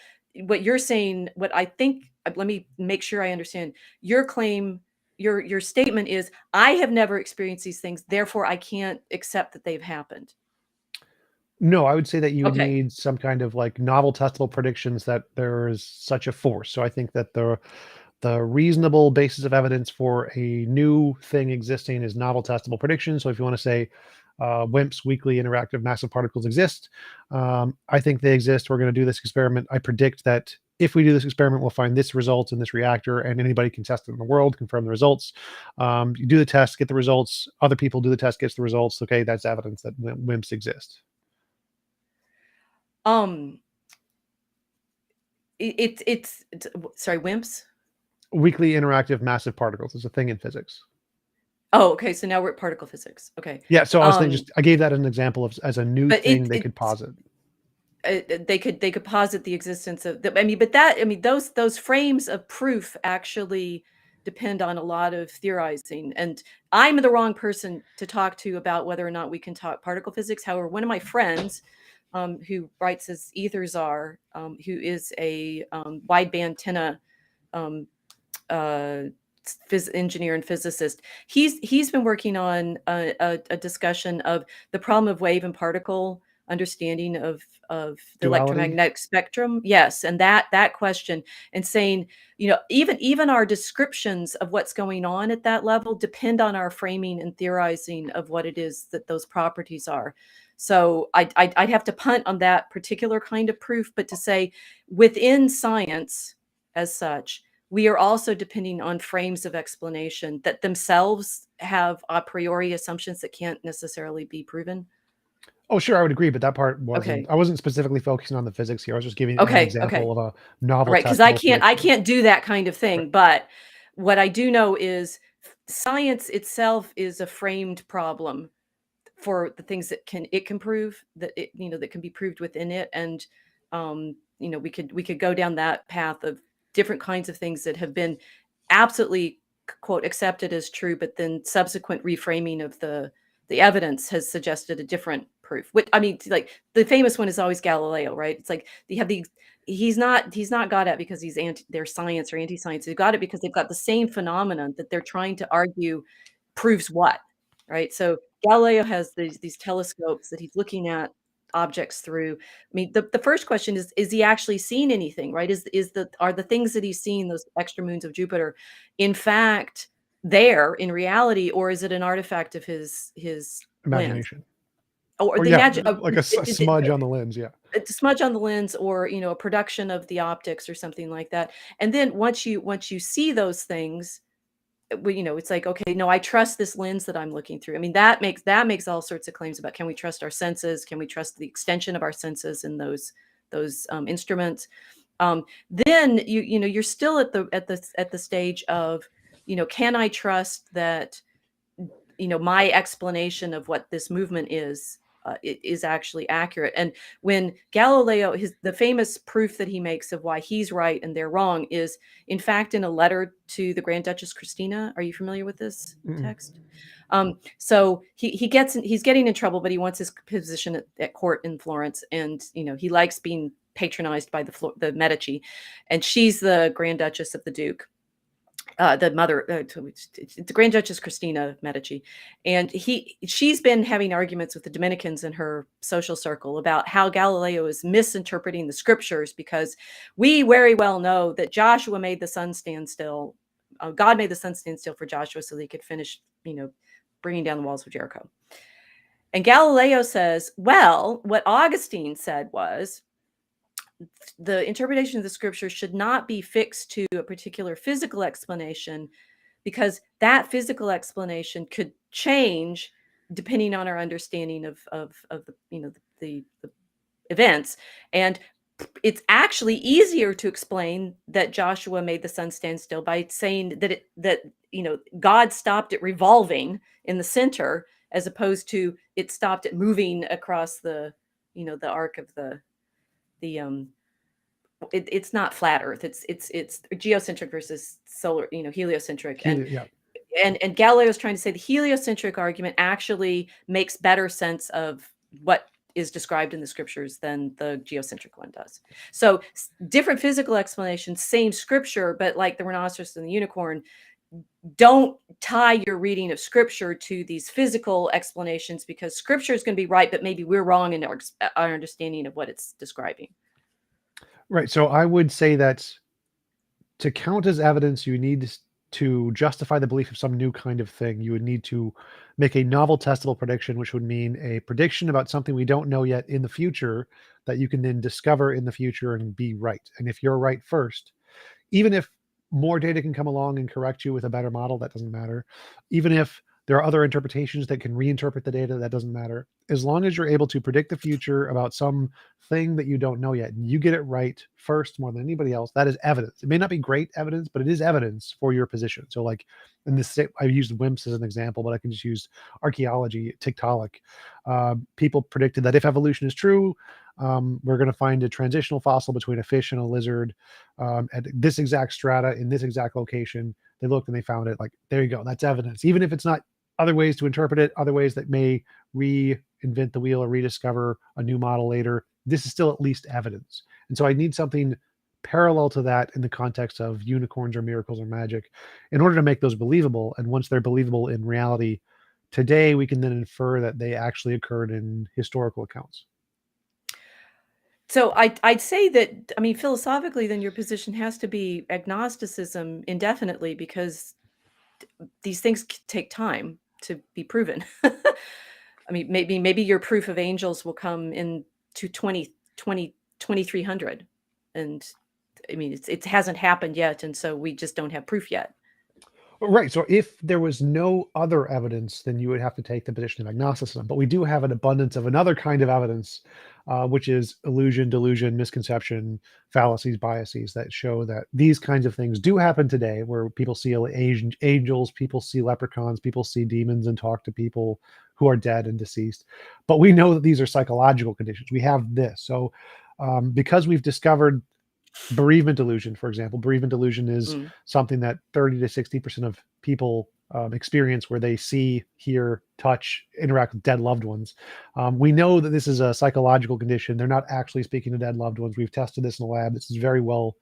what you're saying, what I think, let me make sure I understand your claim. your statement is, I have never experienced these things, therefore I can't accept that they've happened. No, I would say that you would Okay. need some kind of like novel testable predictions that there is such a force. So I think that the reasonable basis of evidence for a new thing existing is novel testable predictions. So if you want to say WIMPs, weakly interactive massive particles, exist, I think they exist. We're going to do this experiment. I predict that if we do this experiment, we'll find this result in this reactor, and anybody can test it in the world, confirm the results. You do the test, get the results. Other people do the test, gets the results. Okay, that's evidence that WIMPs exist. Um, it's sorry, WIMPs. Weakly interactive massive particles is a thing in physics. Oh, okay. So now we're at particle physics. Okay. Yeah, so I was thinking, Um, just I gave that as an example of as a new but thing they could posit. they could posit the existence of the, those frames of proof actually depend on a lot of theorizing, and I'm the wrong person to talk to about whether or not we can talk particle physics. However, one of my friends, who writes as Ethers Are, who is a wideband antenna um, uh, engineer and physicist, he's been working on a discussion of the problem of wave and particle understanding of the Duality. electromagnetic spectrum. Yes, and that question, and saying, even our descriptions of what's going on at that level depend on our framing and theorizing of what it is that those properties are. So I'd have to punt on that particular kind of proof, but to say within science as such, we are also depending on frames of explanation that themselves have a priori assumptions that can't necessarily be proven. Oh, sure, I would agree, but that part Okay. I wasn't specifically focusing on the physics here. I was just giving an Okay. Okay. example of a All novel right. Because I testable can't I prediction. can't do that kind of Right. thing. But what I do know is science itself is a framed problem for the things that can prove, that that can be proved within it. And we could go down that path of different kinds of things that have been absolutely, quote, accepted as true, but then subsequent reframing of the evidence has suggested a different proof. Which, like, the famous one is always Galileo, right? It's like you have the he's not got it because he's they're science or anti-science. They've got it because they've got the same phenomenon that they're trying to argue proves what, right? So Galileo has these telescopes that he's looking at objects through. The first question is he actually seen anything, right? Are the things that he's seen, those extra moons of Jupiter, in fact there in reality, or is it an artifact of his lens, Imagination. or Or the yeah, magic of like a smudge on the lens. Yeah. a smudge on the lens, or a production of the optics or something like that? And then once you see those things, well, it's like, okay, no, I trust this lens that I'm looking through. That makes all sorts of claims about, can we trust our senses? Can we trust the extension of our senses in those instruments? Then you're still at the stage of, can I trust that my explanation of what this movement is, is actually accurate? And when Galileo, the famous proof that he makes of why he's right and they're wrong is, in fact, in a letter to the Grand Duchess Christina. Are you familiar with this Mm-mm. text? So he's getting in trouble, but he wants his position at court in Florence, and he likes being patronized by the Medici, and she's the Grand Duchess of the Duke, the mother, the Grand Duchess Christina Medici, and she's been having arguments with the Dominicans in her social circle about how Galileo is misinterpreting the scriptures, because we very well know that Joshua made the sun stand still. God made the sun stand still for Joshua so that he could finish, bringing down the walls of Jericho. And Galileo says, well, what Augustine said was, the interpretation of the scripture should not be fixed to a particular physical explanation, because that physical explanation could change depending on our understanding of the events. And it's actually easier to explain that Joshua made the sun stand still by saying that God stopped it revolving in the center, as opposed to it stopped it moving across the arc of the it's not flat Earth. It's geocentric versus solar, heliocentric. Yeah. And Galileo is trying to say the heliocentric argument actually makes better sense of what is described in the scriptures than the geocentric one does. So different physical explanations, same scripture, but like the rhinoceros and the unicorn, don't tie your reading of scripture to these physical explanations, because scripture is going to be right, but maybe we're wrong in our understanding of what it's describing. Right. So I would say that to count as evidence, you need to justify the belief of some new kind of thing. You would need to make a novel testable prediction, which would mean a prediction about something we don't know yet in the future that you can then discover in the future and be right. And if you're right first, even if more data can come along and correct you with a better model, that doesn't matter. Even if there are other interpretations that can reinterpret the data, that doesn't matter. As long as you're able to predict the future about some thing that you don't know yet, and you get it right first more than anybody else, that is evidence. It may not be great evidence, but it is evidence for your position. So, like in this, I used WIMPs as an example, but I can just use archaeology, Tiktaalik. People predicted that if evolution is true, we're going to find a transitional fossil between a fish and a lizard at this exact strata in this exact location. They looked and they found it. Like, there you go. That's evidence. Even if it's not other ways to interpret it, other ways that may reinvent the wheel or rediscover a new model later, this is still at least evidence. And so I need something parallel to that in the context of unicorns or miracles or magic in order to make those believable. And once they're believable in reality, today we can then infer that they actually occurred in historical accounts. So I'd say that, I mean, philosophically, then your position has to be agnosticism indefinitely, because these things take time to be proven. I mean, maybe your proof of angels will come in to 2300. And I mean, it hasn't happened yet. And so we just don't have proof yet. Right. So if there was no other evidence, then you would have to take the position of agnosticism. But we do have an abundance of another kind of evidence, which is illusion, delusion, misconception, fallacies, biases that show that these kinds of things do happen today, where people see angels, people see leprechauns, people see demons and talk to people who are dead and deceased. But we know that these are psychological conditions. We have this. So because we've discovered bereavement delusion, for example. Bereavement delusion is something that 30 to 60% of people experience, where they see, hear, touch, interact with dead loved ones. We know that this is a psychological condition. They're not actually speaking to dead loved ones. We've tested this in the lab. This is very well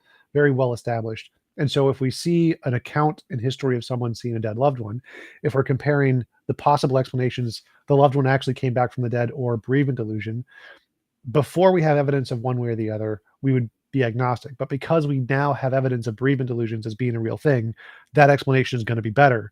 established. And so if we see an account in history of someone seeing a dead loved one, if we're comparing the possible explanations, the loved one actually came back from the dead or bereavement delusion, before we have evidence of one way or the other, we would be agnostic. But because we now have evidence of bereavement delusions as being a real thing, that explanation is going to be better,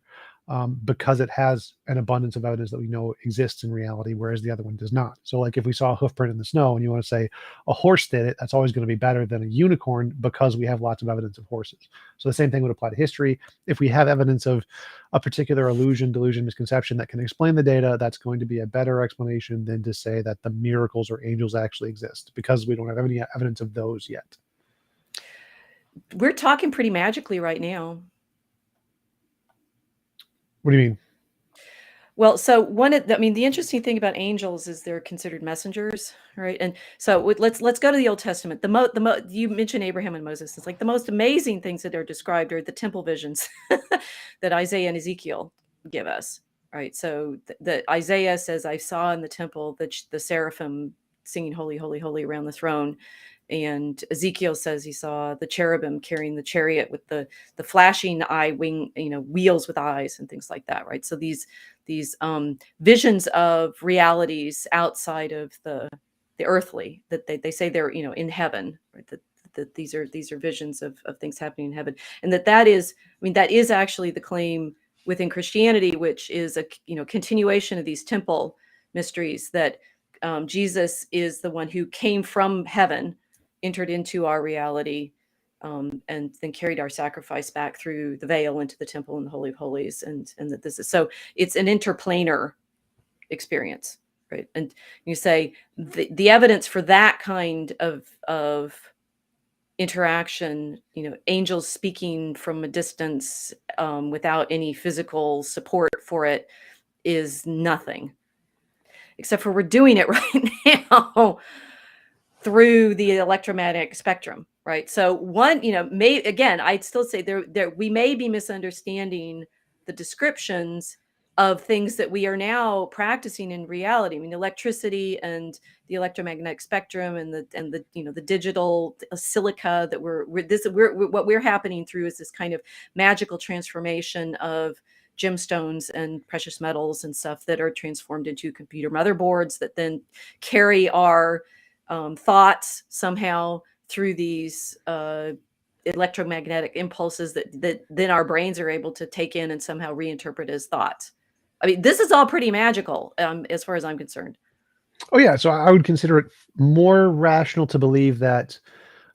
because it has an abundance of evidence that we know exists in reality, whereas the other one does not. So like if we saw a hoof print in the snow and you want to say a horse did it, that's always going to be better than a unicorn, because we have lots of evidence of horses. So the same thing would apply to history. If we have evidence of a particular illusion, delusion, misconception that can explain the data, that's going to be a better explanation than to say that the miracles or angels actually exist, because we don't have any evidence of those yet. We're talking pretty magically right now. What do you mean? Well, so the interesting thing about angels is they're considered messengers, right? And so let's go to the Old Testament. You mentioned Abraham and Moses. It's like the most amazing things that are described are the temple visions that Isaiah and Ezekiel give us, right? So the Isaiah says, "I saw in the temple the seraphim singing holy, holy, holy around the throne." And Ezekiel says he saw the cherubim carrying the chariot with the flashing eye wing, wheels with eyes and things like that, right? So these visions of realities outside of the earthly, that they say they're in heaven, right? That these are visions of things happening in heaven, and that is actually the claim within Christianity, which is a continuation of these temple mysteries, that Jesus is the one who came from heaven, entered into our reality, and then carried our sacrifice back through the veil into the temple and the Holy of Holies, and that this is so it's an interplanar experience, right? And you say the evidence for that kind of interaction, angels speaking from a distance, without any physical support for it, is nothing, except for we're doing it right now through the electromagnetic spectrum, right? So again, I'd still say there we may be misunderstanding the descriptions of things that we are now practicing in reality. I mean, electricity and the electromagnetic spectrum and the the digital silica that what we're happening through is this kind of magical transformation of gemstones and precious metals and stuff that are transformed into computer motherboards that then carry our thoughts somehow through these electromagnetic impulses that then our brains are able to take in and somehow reinterpret as thoughts. I mean, this is all pretty magical, as far as I'm concerned. Oh yeah, so I would consider it more rational to believe that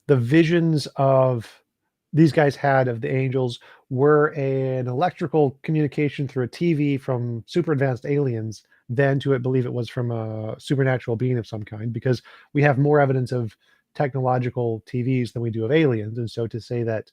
the visions of these guys had of the angels were an electrical communication through a TV from super advanced aliens than to believe it was from a supernatural being of some kind, because we have more evidence of technological TVs than we do of aliens. And so to say that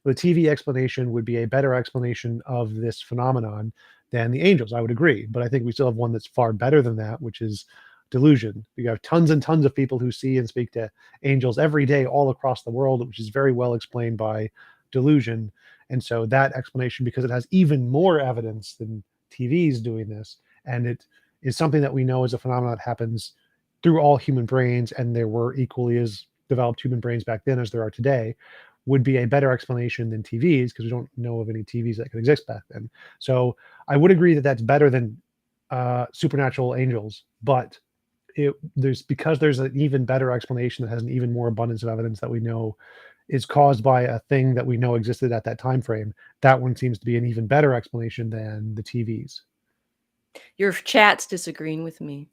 the TV explanation would be a better explanation of this phenomenon than the angels, I would agree. But I think we still have one that's far better than that, which is delusion. You have tons and tons of people who see and speak to angels every day all across the world, which is very well explained by delusion. And so that explanation, because it has even more evidence than TVs doing this, and it is something that we know is a phenomenon that happens through all human brains, and there were equally as developed human brains back then as there are today, would be a better explanation than TVs, because we don't know of any TVs that could exist back then. So I would agree that that's better than supernatural angels, but there's an even better explanation that has an even more abundance of evidence that we know is caused by a thing that we know existed at that time frame. That one seems to be an even better explanation than the TVs. Your chat's disagreeing with me.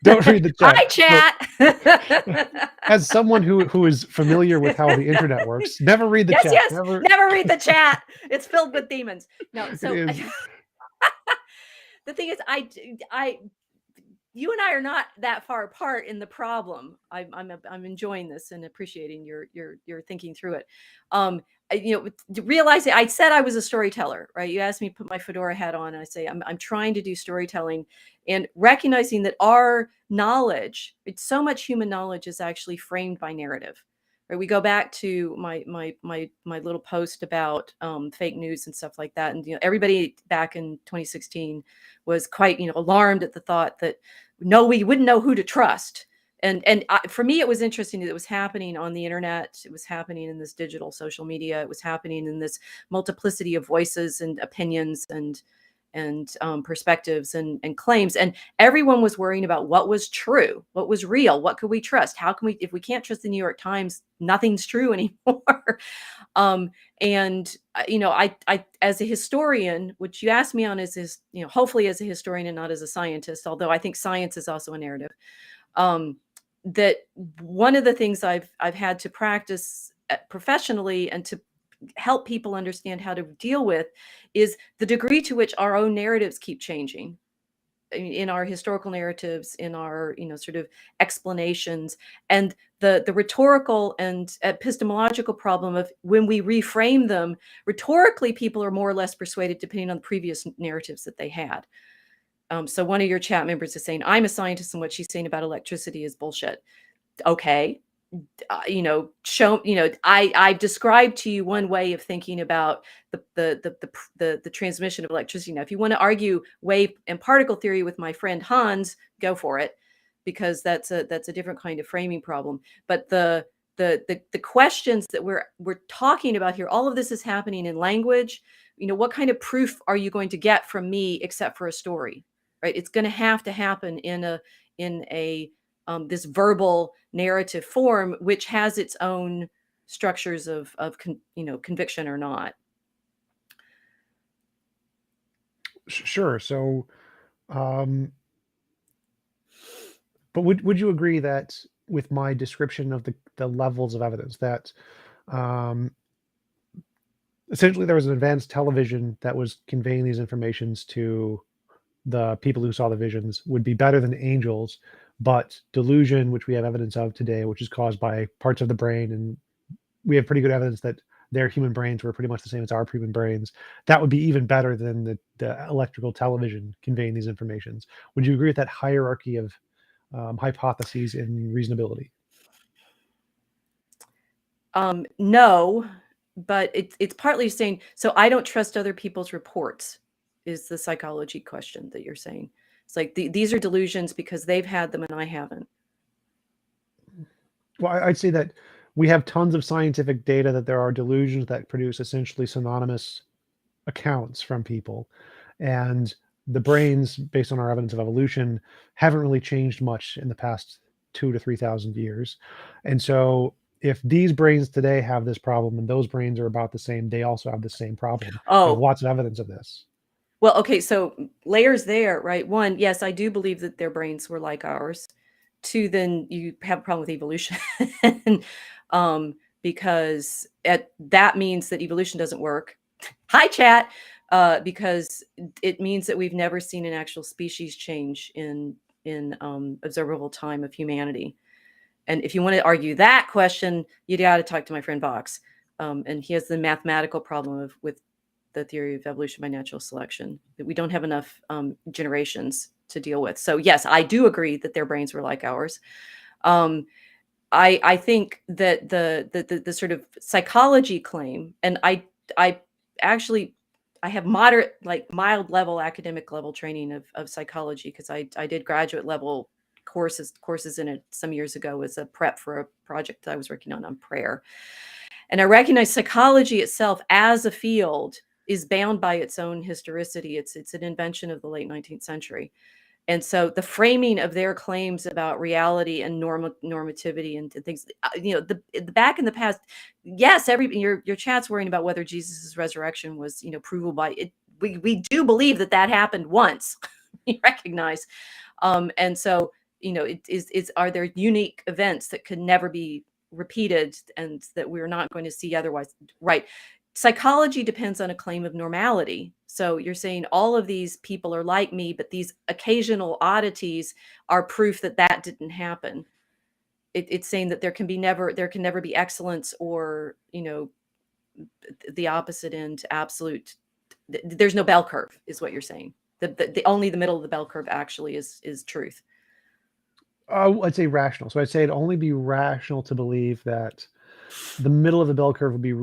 Don't read the chat. Hi, chat. As someone who is familiar with how the internet works, never read the yes, chat. Yes, never read the chat. It's filled with demons. No, so the thing is, you and I are not that far apart in the problem. I'm enjoying this and appreciating your thinking through it. Realizing I said I was a storyteller, right? You asked me to put my fedora hat on, and I say I'm trying to do storytelling, and recognizing that our knowledge, it's so much human knowledge, is actually framed by narrative. Right? We go back to my little post about fake news and stuff like that, and everybody back in 2016 was quite alarmed at the thought that we wouldn't know who to trust. And for me, it was interesting that it was happening on the internet. It was happening in this digital social media. It was happening in this multiplicity of voices and opinions and perspectives and claims. And everyone was worrying about what was true, what was real, what could we trust? How can we, if we can't trust the New York Times, nothing's true anymore. I, as a historian, which you asked me on is, hopefully as a historian and not as a scientist, although I think science is also a narrative, that one of the things I've had to practice professionally and to help people understand how to deal with is the degree to which our own narratives keep changing in our historical narratives, in our sort of explanations, and the rhetorical and epistemological problem of when we reframe them rhetorically, people are more or less persuaded depending on the previous narratives that they had. So one of your chat members is saying, I'm a scientist and what she's saying about electricity is bullshit. Okay. I've described to you one way of thinking about the transmission of electricity. Now, if you want to argue wave and particle theory with my friend Hans, go for it, because that's a different kind of framing problem. But the questions that we're talking about here, all of this is happening in language. What kind of proof are you going to get from me except for a story, right? It's going to happen in a this verbal narrative form, which has its own structures of conviction or not. Sure. So, but would you agree that with my description of the levels of evidence that essentially there was an advanced television that was conveying these informations to the people who saw the visions would be better than angels, but delusion, which we have evidence of today, which is caused by parts of the brain, and we have pretty good evidence that their human brains were pretty much the same as our human brains, that would be even better than the electrical television conveying these informations. Would you agree with that hierarchy of hypotheses in reasonability? No, but it's partly saying, so I don't trust other people's reports. is the psychology question that you're saying. It's like these are delusions because they've had them and I haven't. Well, I'd say that we have tons of scientific data that there are delusions that produce essentially synonymous accounts from people. And the brains, based on our evidence of evolution, haven't really changed much in the past 2 to 3,000 years. And so if these brains today have this problem and those brains are about the same, they also have the same problem. We have Oh, lots of evidence of this. well, okay, so layers there, right? One, yes, I do believe that their brains were like ours. Two, then you have a problem with evolution. Because that means that evolution doesn't work. Hi, chat. Because it means that we've never seen an actual species change in observable time of humanity. And if you want to argue that question, you got to talk to my friend Vox. And he has the mathematical problem with the theory of evolution by natural selection, that we don't have enough generations to deal with. So yes, I do agree that their brains were like ours. I think that the sort of psychology claim, and I actually I have moderate, like mild level academic level training of psychology, because I did graduate level courses in it some years ago as a prep for a project that I was working on prayer. And I recognize psychology itself as a field is bound by its own historicity. It's an invention of the late 19th century. And so the framing of their claims about reality and normativity and things, the back in the past, yes, your chat's worrying about whether Jesus's resurrection was, provable by it. We do believe that happened once. We recognize, and so are there unique events that could never be repeated and that we're not going to see otherwise? Right. Psychology depends on a claim of normality. So you're saying all of these people are like me, but these occasional oddities are proof that didn't happen. It's saying that there can never be excellence or, the opposite end, absolute. There's no bell curve, is what you're saying. The only the middle of the bell curve actually is truth. I'd say rational. So I'd say it'd only be rational to believe that the middle of the bell curve would be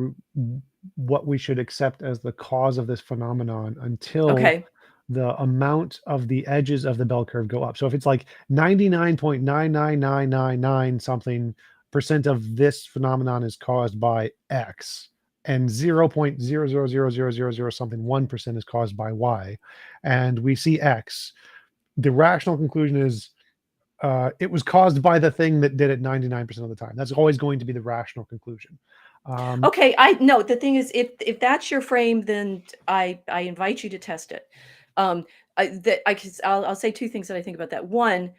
what we should accept as the cause of this phenomenon until Okay. the amount of the edges of the bell curve go up. So if it's like 99.99999 something percent of this phenomenon is caused by X, and 0.000000 something 1% is caused by Y, and we see X, the rational conclusion is it was caused by the thing that did it 99% of the time. That's always going to be the rational conclusion. Okay, I no. The thing is, if that's your frame, then I invite you to test it. I'll say two things that I think about that. One,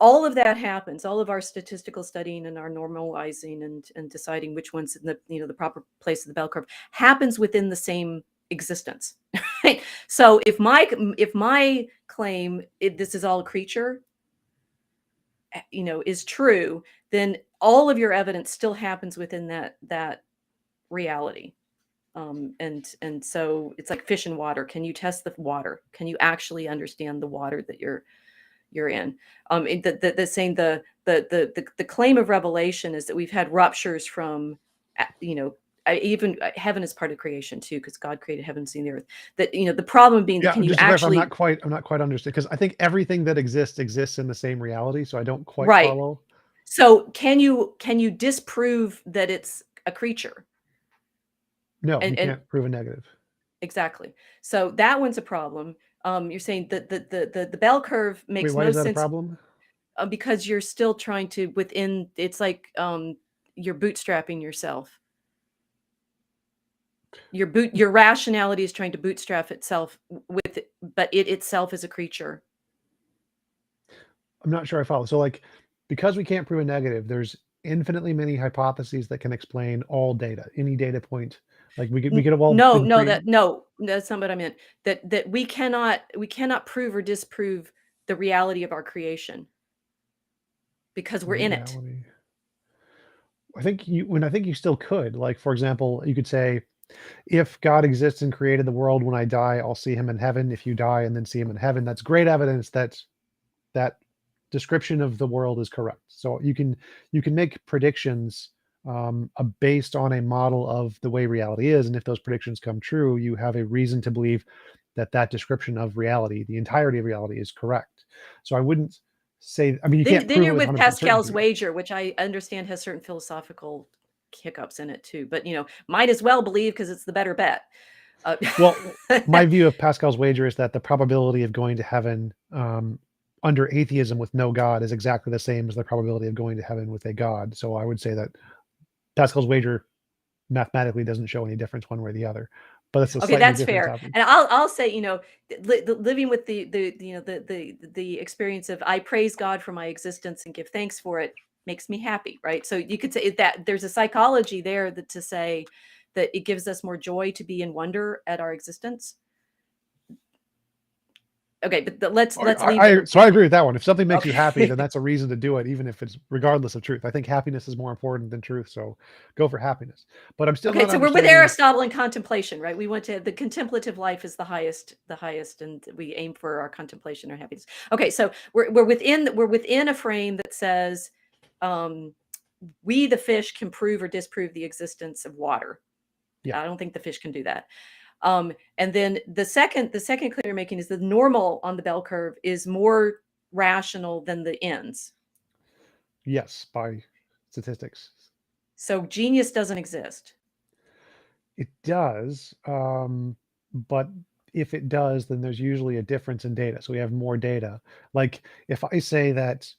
all of that happens. All of our statistical studying and our normalizing and deciding which one's in the proper place of the bell curve happens within the same existence. Right? So if my claim, this is all a creature, is true, then all of your evidence still happens within that reality. And so it's like fish in water. Can you test the water? Can you actually understand the water that you're in? The saying the claim of revelation is that we've had ruptures from, even heaven is part of creation too, because God created heaven and the earth. That the problem being that Yeah, can you just to clarify, I'm actually not quite understood, because I think everything that exists in the same reality. So I don't quite right? follow. So can you disprove that it's a creature? No, you And can't prove a negative. exactly. So that one's a problem. You're saying that the bell curve Wait, makes why no is that a sense, problem? because you're still trying to within. It's like you're bootstrapping yourself. Your rationality is trying to bootstrap itself with, but it itself is a creature. I'm not sure I follow. So like, because we can't prove a negative, there's infinitely many hypotheses that can explain all data, any data point. Like we could have all No, been no, created. that's not what I meant. That we cannot prove or disprove the reality of our creation because we're in it. Reality. I think you still could. Like, for example, you could say, if God exists and created the world, when I die, I'll see him in heaven. If you die and then see him in heaven, that's great evidence that that description of the world is correct. So you can make predictions based on a model of the way reality is, and if those predictions come true, you have a reason to believe that description of reality, the entirety of reality, is correct. So I wouldn't say, I mean, you can't Then prove it you're with with 100% Pascal's certainty. wager, which I understand has certain philosophical hiccups in it too, but, might as well believe because it's the better bet. Uh, Well, my view of Pascal's wager is that the probability of going to heaven under atheism with no God is exactly the same as the probability of going to heaven with a God. So I would say that Pascal's wager mathematically doesn't show any difference one way or the other, but it's a Okay, slightly that's different fair. topic. And I'll say, living with the experience of I praise God for my existence and give thanks for it makes me happy, right? So you could say that there's a psychology there that to say that it gives us more joy to be in wonder at our existence. Okay, but let's leave the So I agree with that one. If something makes you happy, then okay. that's a reason to do it, even if it's regardless of truth. I think happiness is more important than truth, so go for happiness. But I'm still Okay, not so we're with understanding. Aristotle and contemplation, right? We went to the contemplative life is the highest, and we aim for our contemplation or happiness. Okay, so we're within a frame that says um, we the fish can prove or disprove the existence of water. Yeah. I don't think the fish can do that. And then the second claim you're making is the normal on the bell curve is more rational than the ends. Yes, by statistics. So genius doesn't exist. It does, but if it does, then there's usually a difference in data. So we have more data. Like if I say that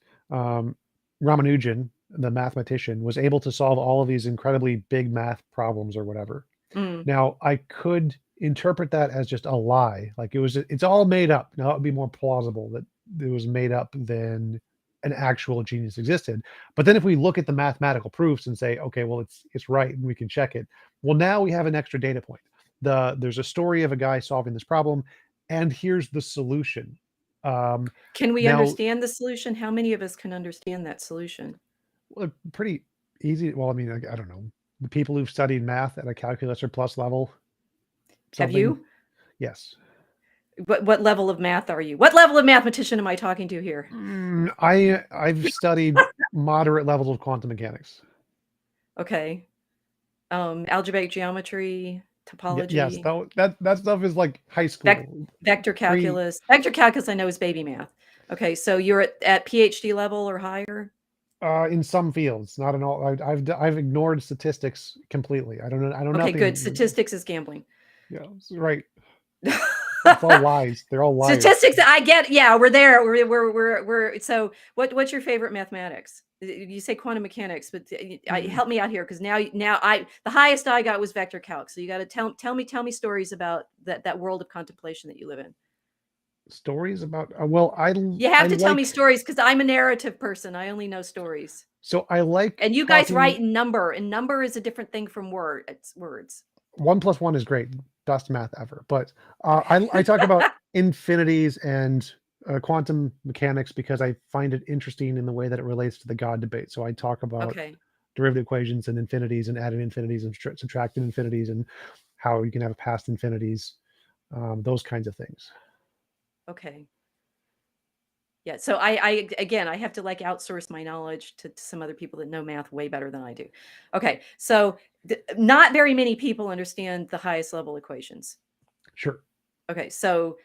Ramanujan, the mathematician, was able to solve all of these incredibly big math problems or whatever. Mm. Now I could interpret that as just a lie. Like it's all made up. Now it would be more plausible that it was made up than an actual genius existed. But then if we look at the mathematical proofs and say, okay, well, it's right and we can check it. Well, now we have an extra data point. There's a story of a guy solving this problem, and here's the solution. Can we Now, understand the solution? How many of us can understand that solution? well, pretty easy. Well, I mean, I don't know. The people who've studied math at a calculus or plus level, Have something. you? Yes. What level of math are you? What level of mathematician am I talking to here? I've studied moderate levels of quantum mechanics. Okay. Algebraic geometry, Yes, topology, that stuff is like high vec school. vector Pre calculus. Vector calculus I know is baby math. Okay, so you're at PhD level or higher? in some fields, not in all. I've ignored statistics completely. I know Okay, good. nothing. Statistics is gambling. Yeah, right. It's all lies. They're all liars. Statistics, I get. Yeah, we're there. We're. So, what's your favorite mathematics? You say quantum mechanics, but help me out here because now the highest I got was vector calc. So you got to tell me stories about that world of contemplation that you live in. Stories about well, You I have to tell me like stories because I'm a narrative person. I only know stories. so I like And you guys talking. write in number, and number is a different thing from words. 1 plus 1 is great, best math ever. But I talk about infinities and quantum mechanics because I find it interesting in the way that it relates to the God debate. So I talk about Okay. derivative equations and infinities and adding infinities and subtracting infinities and how you can have past infinities, those kinds of things. Okay. Yeah, so I again, I have to like outsource my knowledge to some other people that know math way better than I do. Okay, so not very many people understand the highest level equations. Sure. Okay, so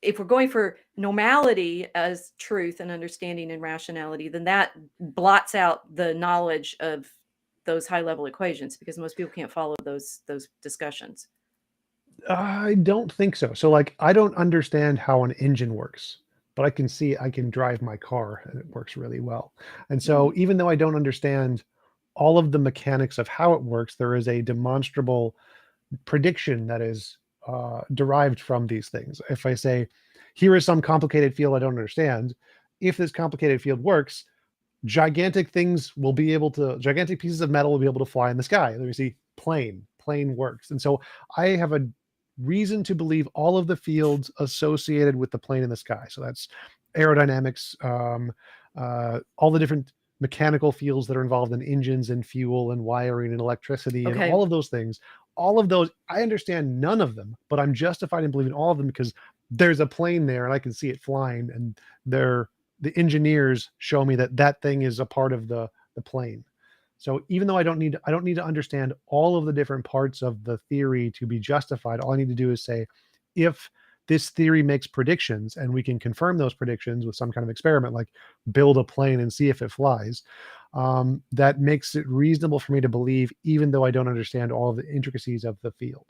if we're going for normality as truth and understanding and rationality, then that blots out the knowledge of those high level equations because most people can't follow those discussions. I don't think so. So like I don't understand how an engine works, but I can see I can drive my car and it works really well. And so Mm. even though I don't understand all of the mechanics of how it works, there is a demonstrable prediction that is derived from these things. If I say, here is some complicated field I don't understand, if this complicated field works, gigantic gigantic pieces of metal will be able to fly in the sky. Let me see, plane works. And so I have a reason to believe all of the fields associated with the plane in the sky. So that's aerodynamics, all the different mechanical fields that are involved in engines and fuel and wiring and electricity and Okay. all of those things. All of those, I understand none of them, but I'm justified in believing all of them because there's a plane there and I can see it flying, and the engineers show me that that thing is a part of the plane. So even though I don't need to understand all of the different parts of the theory to be justified, all I need to do is say, if this theory makes predictions and we can confirm those predictions with some kind of experiment, like build a plane and see if it flies, that makes it reasonable for me to believe, even though I don't understand all of the intricacies of the field.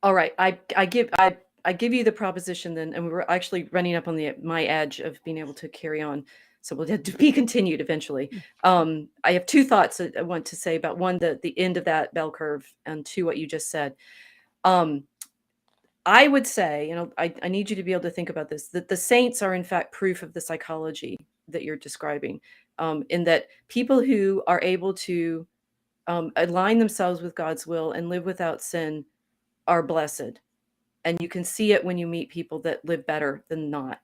All right, I give you the proposition then, and we're actually running up on my edge of being able to carry on. So we'll have to be continued eventually. I have two thoughts that I want to say about one, the end of that bell curve, and two, what you just said. I would say, I need you to be able to think about this, that the saints are in fact proof of the psychology that you're describing, in that people who are able to align themselves with God's will and live without sin are blessed. And you can see it when you meet people that live better than not.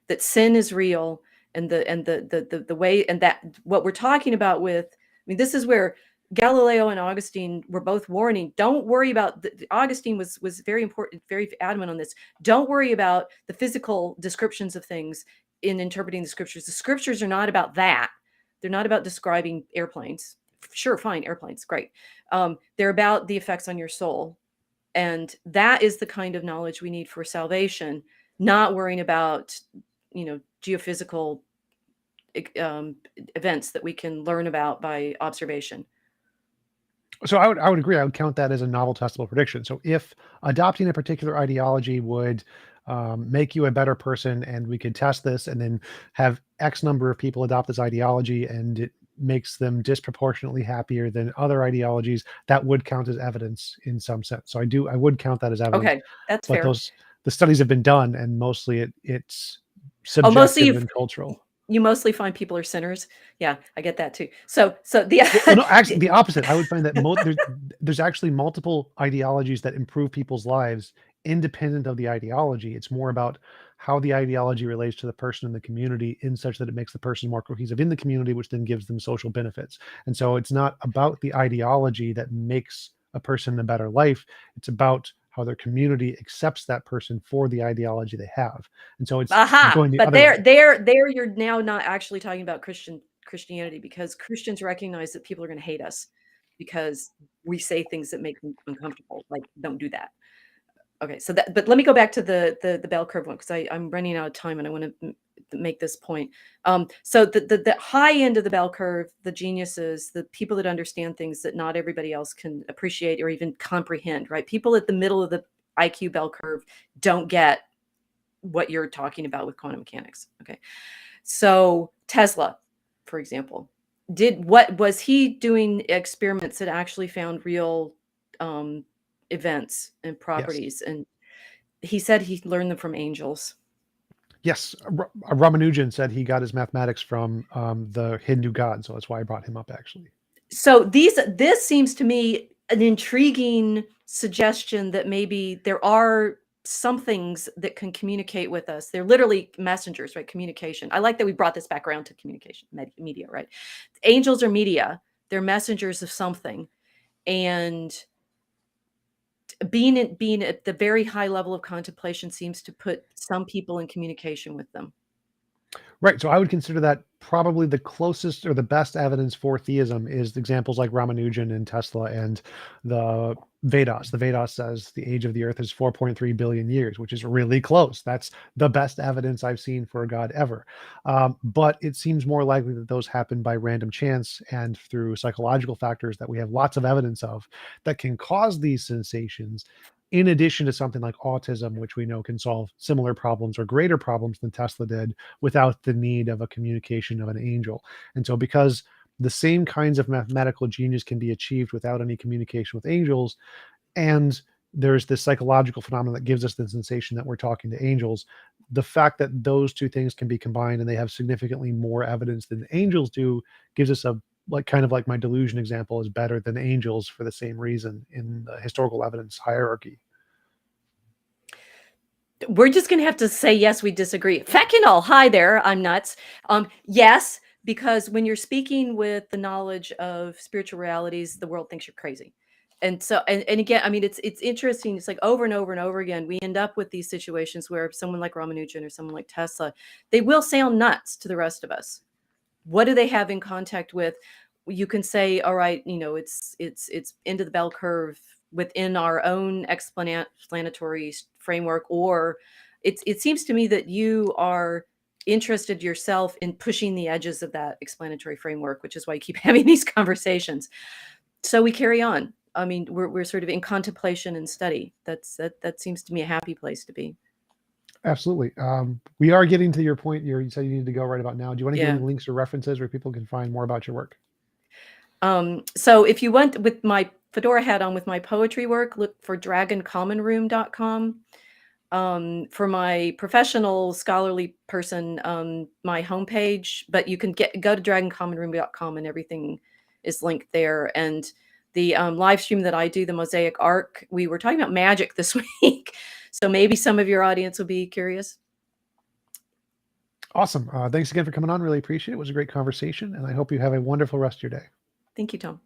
That sin is real, and the way, and that what we're talking about with, I mean, this is where Galileo and Augustine were both warning. Don't worry about Augustine was very important, very adamant on this. Don't worry about the physical descriptions of things in interpreting the scriptures. The scriptures are not about that. They're not about describing airplanes. Sure, fine, airplanes, great. They're about the effects on your soul. And that is the kind of knowledge we need for salvation, not worrying about, geophysical events that we can learn about by observation. So I would agree. I would count that as a novel testable prediction. So if adopting a particular ideology would make you a better person, and we could test this and then have X number of people adopt this ideology and it makes them disproportionately happier than other ideologies, that would count as evidence in some sense. So I would count that as evidence. Okay, that's But fair. the studies have been done, and mostly it's Oh, mostly subjective and cultural. you mostly find people are sinners. Yeah, I get that too. So the Well, no, actually, the opposite. I would find that there's actually multiple ideologies that improve people's lives independent of the ideology. It's more about how the ideology relates to the person in the community, in such that it makes the person more cohesive in the community, which then gives them social benefits. And so it's not about the ideology that makes a person a better life. It's about how their community accepts that person for the ideology they have. And so it's aha, going the but other way. there you're now not actually talking about Christianity, because Christians recognize that people are going to hate us because we say things that make them uncomfortable. Like, don't do that. Okay, so but let me go back to the bell curve one, because I'm running out of time and I want to make this point. So the high end of the bell curve, the geniuses, the people that understand things that not everybody else can appreciate or even comprehend, right? People at the middle of the IQ bell curve don't get what you're talking about with quantum mechanics. Okay, so Tesla, for example, was he doing experiments that actually found real events and properties? And he said he learned them from angels. Yes, Ramanujan said he got his mathematics from the Hindu god, so that's why I brought him up, actually. So this seems to me an intriguing suggestion that maybe there are some things that can communicate with us. They're literally messengers, right? Communication. I like that we brought this back around to communication, media, right? Angels are media. They're messengers of something. And being at the very high level of contemplation seems to put some people in communication with them. Right. So I would consider that probably the closest or the best evidence for theism is examples like Ramanujan and Tesla and the Vedas. The Vedas says the age of the earth is 4.3 billion years, which is really close. That's the best evidence I've seen for a god ever. But it seems more likely that those happen by random chance and through psychological factors that we have lots of evidence of that can cause these sensations, in addition to something like autism, which we know can solve similar problems or greater problems than Tesla did without the need of a communication of an angel. And so because the same kinds of mathematical genius can be achieved without any communication with angels, and there's this psychological phenomenon that gives us the sensation that we're talking to angels, the fact that those two things can be combined and they have significantly more evidence than angels do gives us a, like, kind of like my delusion example is better than angels for the same reason in the historical evidence hierarchy. We're just going to have to say, yes, we disagree. Feckinall, hi there, I'm nuts. Yes, because when you're speaking with the knowledge of spiritual realities, the world thinks you're crazy. And so, and again, I mean, it's interesting. It's like over and over and over again, we end up with these situations where someone like Ramanujan or someone like Tesla, they will sound nuts to the rest of us. What do they have in contact with? You can say, all right, it's into the bell curve, within our own explanatory framework, or it seems to me that you are interested yourself in pushing the edges of that explanatory framework, which is why you keep having these conversations. So we carry on. I mean, we're sort of in contemplation and study. That seems to me a happy place to be. Absolutely. We are getting to your point. You said you need to go right about now. Do you want to give Yeah. any links or references where people can find more about your work? So if you went with my fedora hat on with my poetry work, look for dragoncommonroom.com. For my professional scholarly person, my homepage, but you can go to dragoncommonroom.com and everything is linked there. And the live stream that I do, the Mosaic Arc, we were talking about magic this week. So maybe some of your audience will be curious. Awesome. Thanks again for coming on. Really appreciate it. It was a great conversation, and I hope you have a wonderful rest of your day. Thank you, Tom.